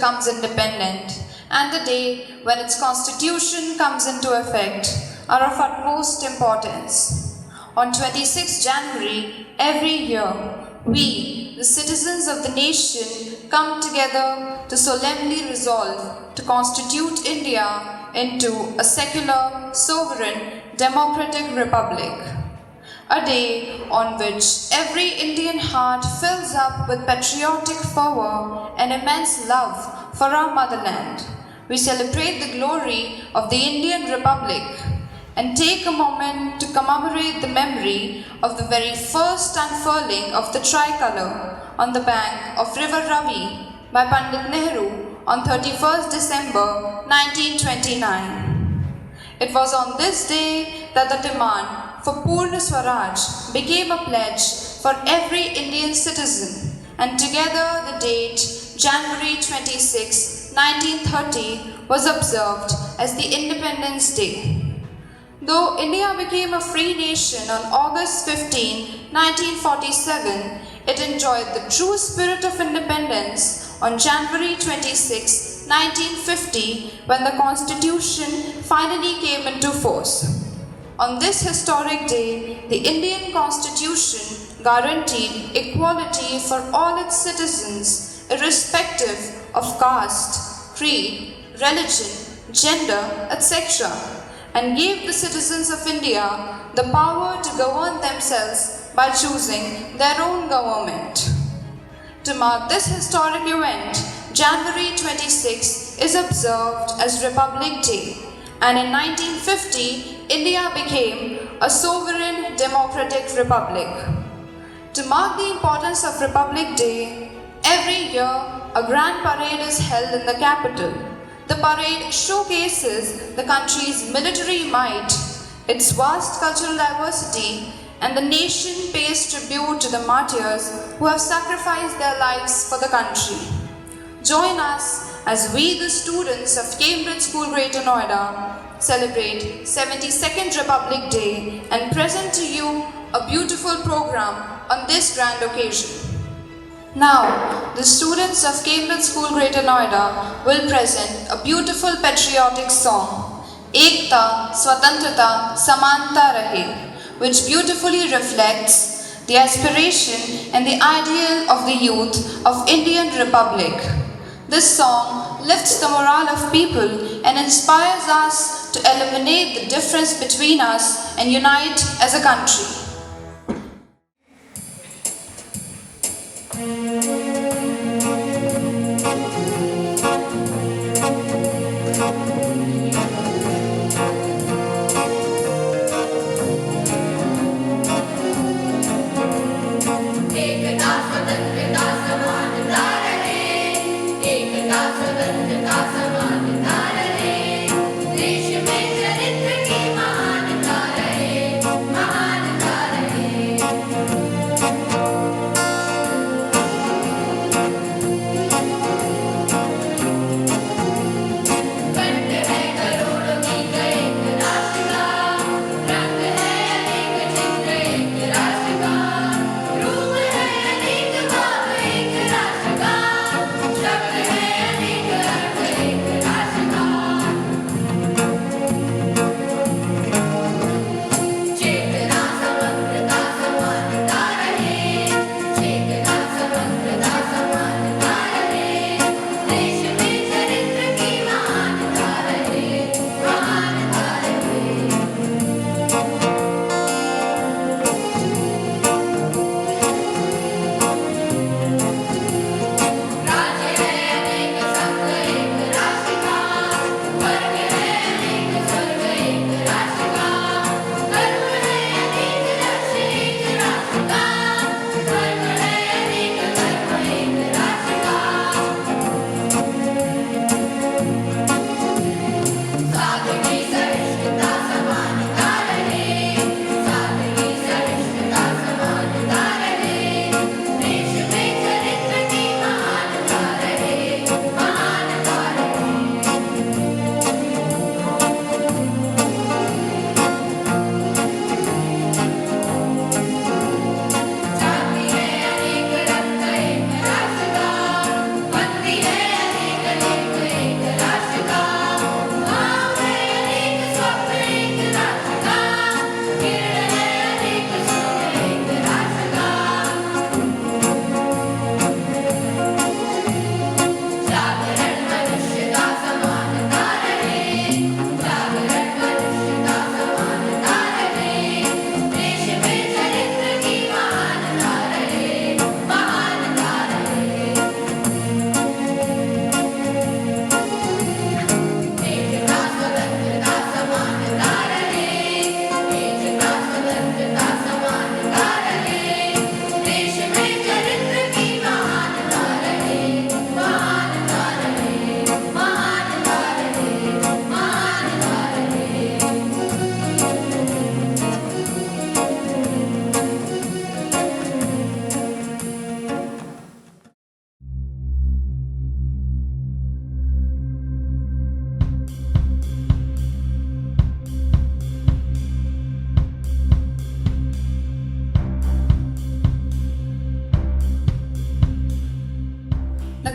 becomes independent and the day when its constitution comes into effect are of utmost importance. On 26 January every year, we, the citizens of the nation, come together to solemnly resolve to constitute India into a secular, sovereign, democratic republic. A day on which every Indian heart fills up with patriotic fervor and immense love for our motherland. We celebrate the glory of the Indian Republic and take a moment to commemorate the memory of the very first unfurling of the tricolour on the bank of River Ravi by Pandit Nehru on 31st December 1929. It was on this day that the demand for Purna Swaraj became a pledge for every Indian citizen, and together the date January 26, 1930 was observed as the Independence Day. Though India became a free nation on August 15, 1947, it enjoyed the true spirit of independence on January 26, 1950, when the Constitution finally came into force. On this historic day, the Indian Constitution guaranteed equality for all its citizens, irrespective of caste, creed, religion, gender, etc., and gave the citizens of India the power to govern themselves by choosing their own government. To mark this historic event, January 26 is observed as Republic Day, and in 1950, India became a sovereign democratic republic. To mark the importance of Republic Day, every year a grand parade is held in the capital. The parade showcases the country's military might, its vast cultural diversity, and the nation pays tribute to the martyrs who have sacrificed their lives for the country. Join us as we, the students of Cambridge School Greater Noida, celebrate 72nd Republic Day and present to you a beautiful program on this grand occasion. Now, the students of Cambridge School Greater Noida will present a beautiful patriotic song, Ekta Swatantrata Samanta Rahe, which beautifully reflects the aspiration and the ideal of the youth of Indian Republic. This song lifts the morale of people and inspires us to eliminate the difference between us and unite as a country.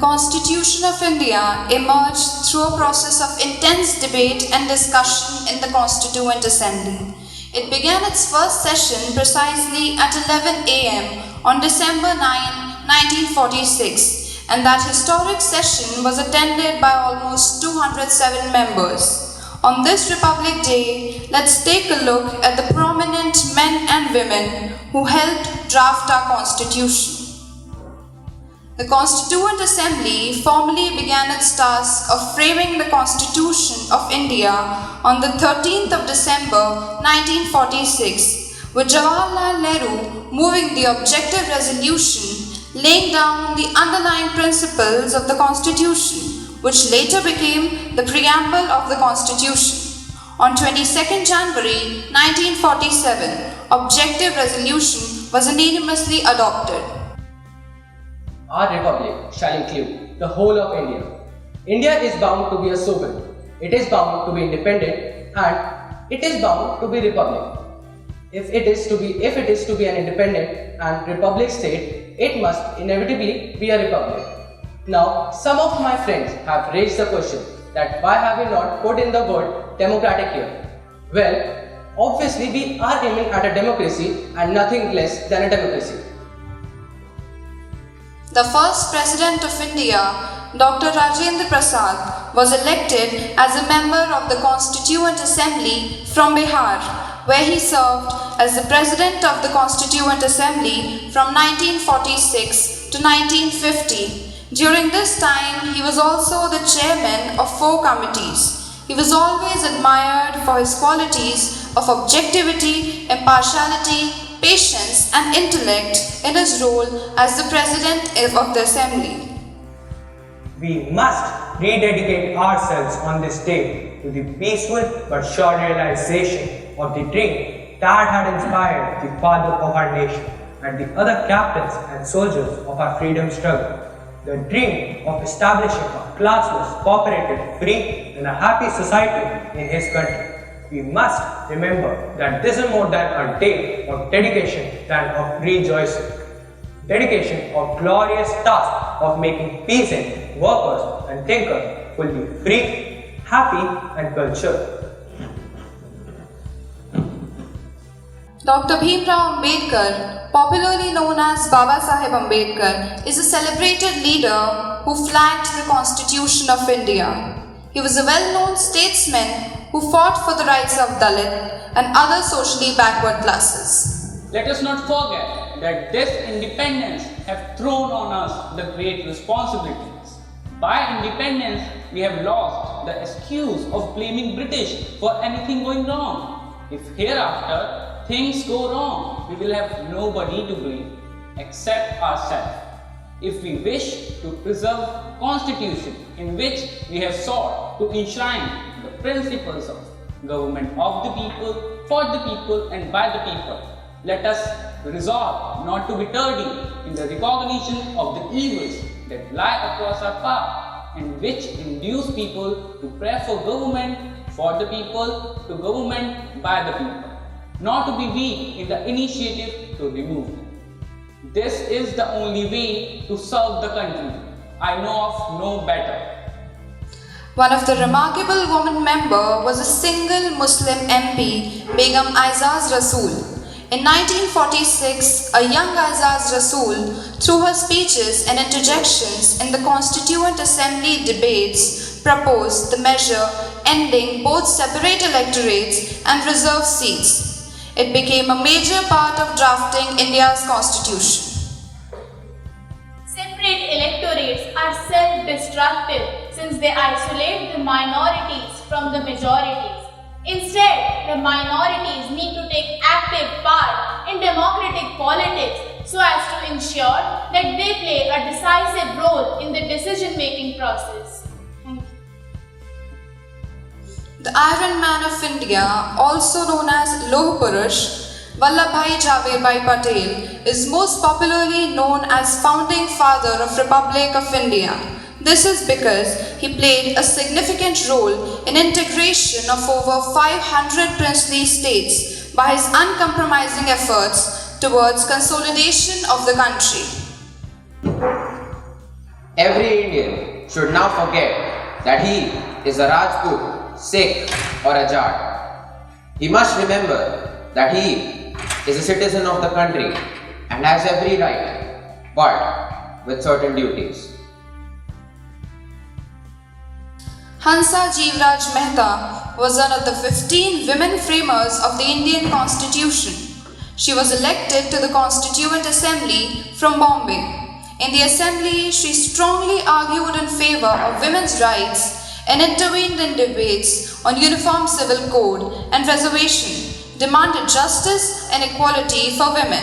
Constitution of India emerged through a process of intense debate and discussion in the Constituent Assembly. It began its first session precisely at 11 a.m. on December 9, 1946, and that historic session was attended by almost 207 members. On this Republic Day, let's take a look at the prominent men and women who helped draft our Constitution. The Constituent Assembly formally began its task of framing the Constitution of India on the 13th of December 1946, with Jawaharlal Nehru moving the objective resolution laying down the underlying principles of the Constitution, which later became the preamble of the Constitution. On 22nd January 1947, objective resolution was unanimously adopted. Our republic shall include the whole of India. India is bound to be a sovereign. It is bound to be independent, and it is bound to be republic. If it is to be an independent and republic state, it must inevitably be a republic. Now, some of my friends have raised the question that why have we not put in the word democratic here? Well, obviously we are aiming at a democracy and nothing less than a democracy. The first President of India, Dr. Rajendra Prasad, was elected as a member of the Constituent Assembly from Bihar, where he served as the President of the Constituent Assembly from 1946 to 1950. During this time, he was also the chairman of 4 committees. He was always admired for his qualities of objectivity, impartiality, patience and intellect in his role as the President of the Assembly. We must rededicate ourselves on this day to the peaceful but sure realization of the dream that had inspired the father of our nation and the other captains and soldiers of our freedom struggle. The dream of establishing a classless, cooperative, free and a happy society in his country. We must remember that this is more than a day of dedication than of rejoicing. Dedication of glorious task of making peasant, workers and thinkers will be free, happy and cultured. Dr. Bhimrao Ambedkar, popularly known as Baba Saheb Ambedkar, is a celebrated leader who flagged the Constitution of India. He was a well-known statesman who fought for the rights of Dalit and other socially backward classes. Let us not forget that this independence have thrown on us the great responsibilities. By independence, we have lost the excuse of blaming British for anything going wrong. If hereafter things go wrong, we will have nobody to blame except ourselves. If we wish to preserve Constitution in which we have sought to enshrine the principles of government of the people, for the people and by the people, let us resolve not to be tardy in the recognition of the evils that lie across our path and which induce people to prefer government for the people to government by the people, not to be weak in the initiative to remove them. This is the only way to serve the country. I know of no better. One of the remarkable women member was a single Muslim MP, Begum Aizaz Rasool. In 1946, a young Aizaz Rasool, through her speeches and interjections in the Constituent Assembly debates, proposed the measure ending both separate electorates and reserved seats. It became a major part of drafting India's constitution. Separate electorates are self-destructive since they isolate the minorities from the majorities. Instead, the minorities need to take active part in democratic politics so as to ensure that they play a decisive role in the decision-making process. Thank you. The Iron Man of India, also known as Loh Purush, Vallabhbhai Jhaveri Patel, is most popularly known as founding father of Republic of India. This is because he played a significant role in integration of over 500 princely states by his uncompromising efforts towards consolidation of the country. Every Indian should now forget that he is a Rajput, Sikh or a Jat. He must remember that he is a citizen of the country and has every right, but with certain duties. Hansa Jivraj Mehta was one of the 15 women framers of the Indian Constitution. She was elected to the Constituent Assembly from Bombay. In the assembly, she strongly argued in favor of women's rights and intervened in debates on uniform civil code and reservation, demanded justice and equality for women.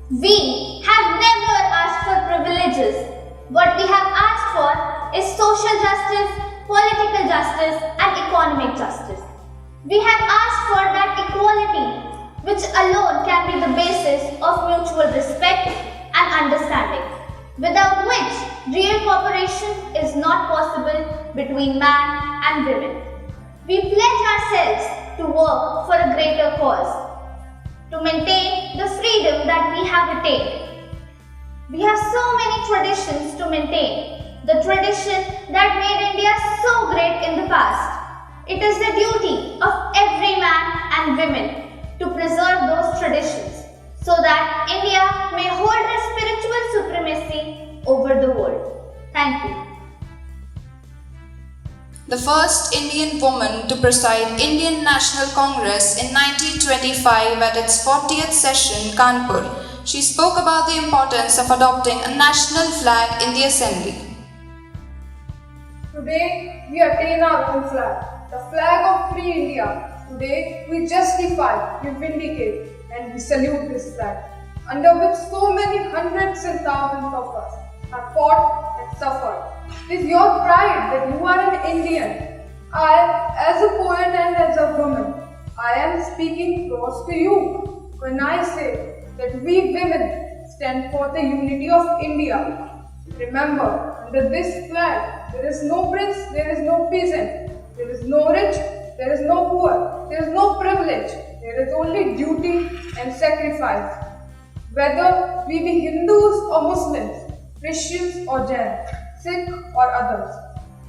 We have never asked for privileges. What we have asked for is social justice, political justice, and economic justice. We have asked for that equality, which alone can be the basis of mutual respect and understanding, without which real cooperation is not possible between man and women. We pledge ourselves to work for a greater cause, to maintain the freedom that we have attained. We have so many traditions to maintain, the tradition that made India so great in the past. It is the duty of every man and woman to preserve those traditions so that India may hold her spiritual supremacy over the world. Thank you. The first Indian woman to preside Indian National Congress in 1925 at its 40th session, Kanpur. She spoke about the importance of adopting a national flag in the assembly. Today we attain our own flag, the flag of free India. Today we justify, we vindicate, and we salute this flag, under which so many hundreds and thousands of us have fought and suffered. It is your pride that you are an Indian. I, as a poet and as a woman, I am speaking close to you when I say that we women stand for the unity of India. Remember, under this flag, there is no prince, there is no peasant, there is no rich, there is no poor, there is no privilege, there is only duty and sacrifice. Whether we be Hindus or Muslims, Christians or Jains, Sikh or others,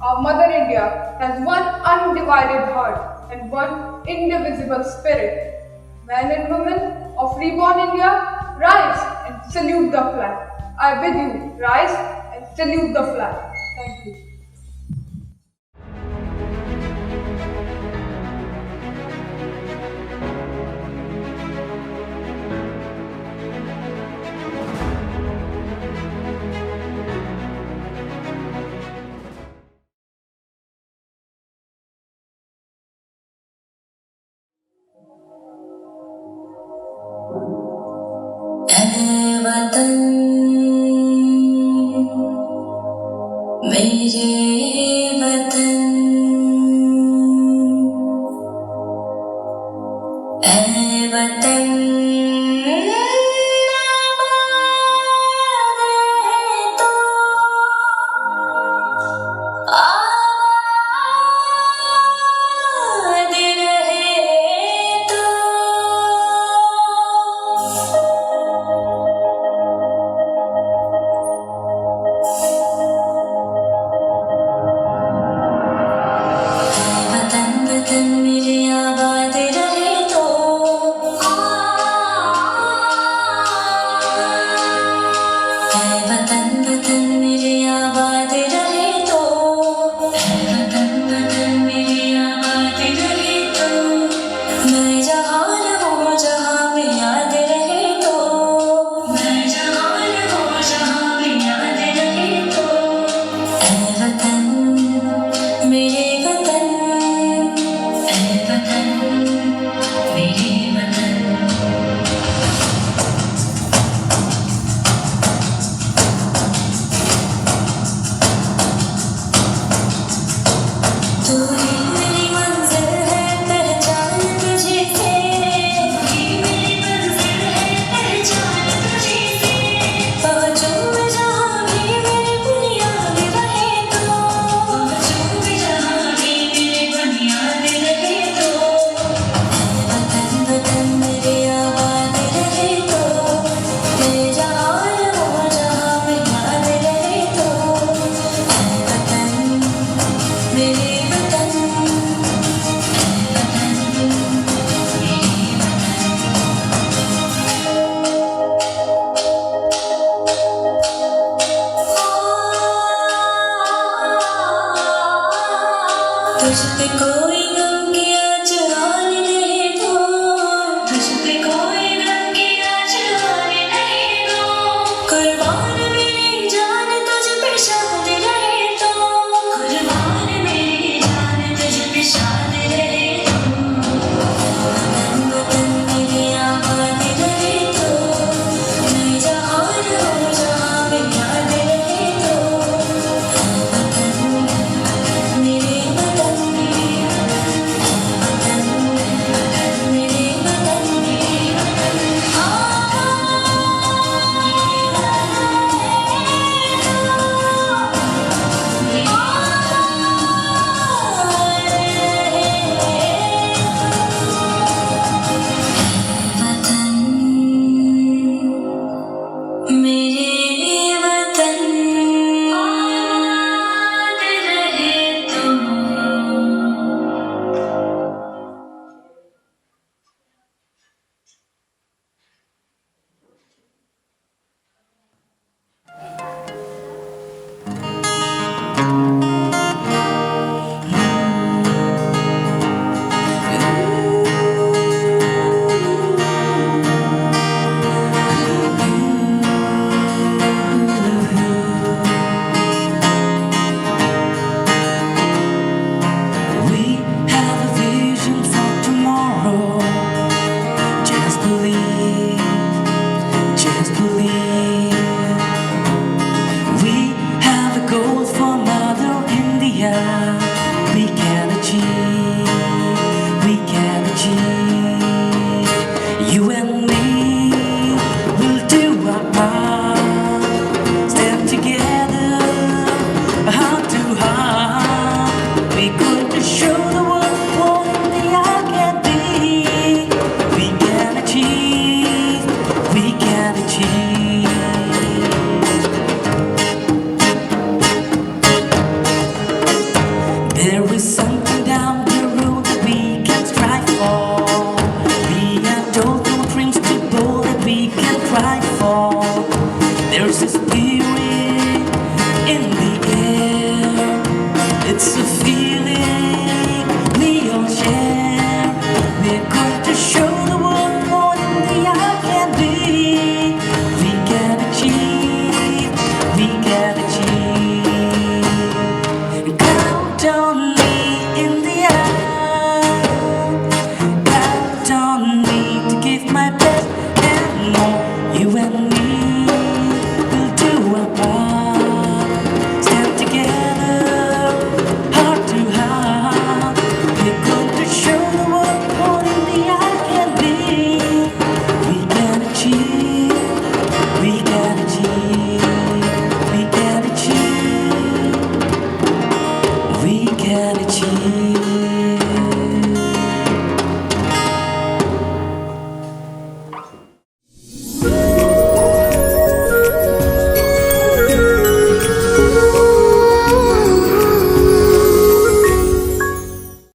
our Mother India has one undivided heart and one indivisible spirit. Men and women of reborn India, rise and salute the flag. I bid you rise and salute the flag. Thank you. वतन मेरे वतन ऐ वतन मेरे वतन तुझ पे कोई गम की आँच आने नहीं दो तुझ पे कोई गम की आँच आने नहीं दो कुर्बान मेरी जान तुझ पे शान रहे तो कुर्बान मेरी जान तुझ पे शान रहे तो वतन वतन मेरे आबाद रहे तो मैं जहाँ रहूँ जहाँ में याद रहे तो मेरे वतन मेरे वतन आबाद रहे तो We have a vision for tomorrow. Just believe, just believe. We have a goal for Mother India. We can achieve, we can achieve. You and me will do our part. Stand together, heart to heart. We going to show the world what India can be. We can achieve, we can achieve. There is something down the road that we can strive for. We have told no dreams too bold that we can cry for. There's a spirit in the air. It's a feeling we all share. We're going to show the world what India can be. We can achieve, we can achieve. Count down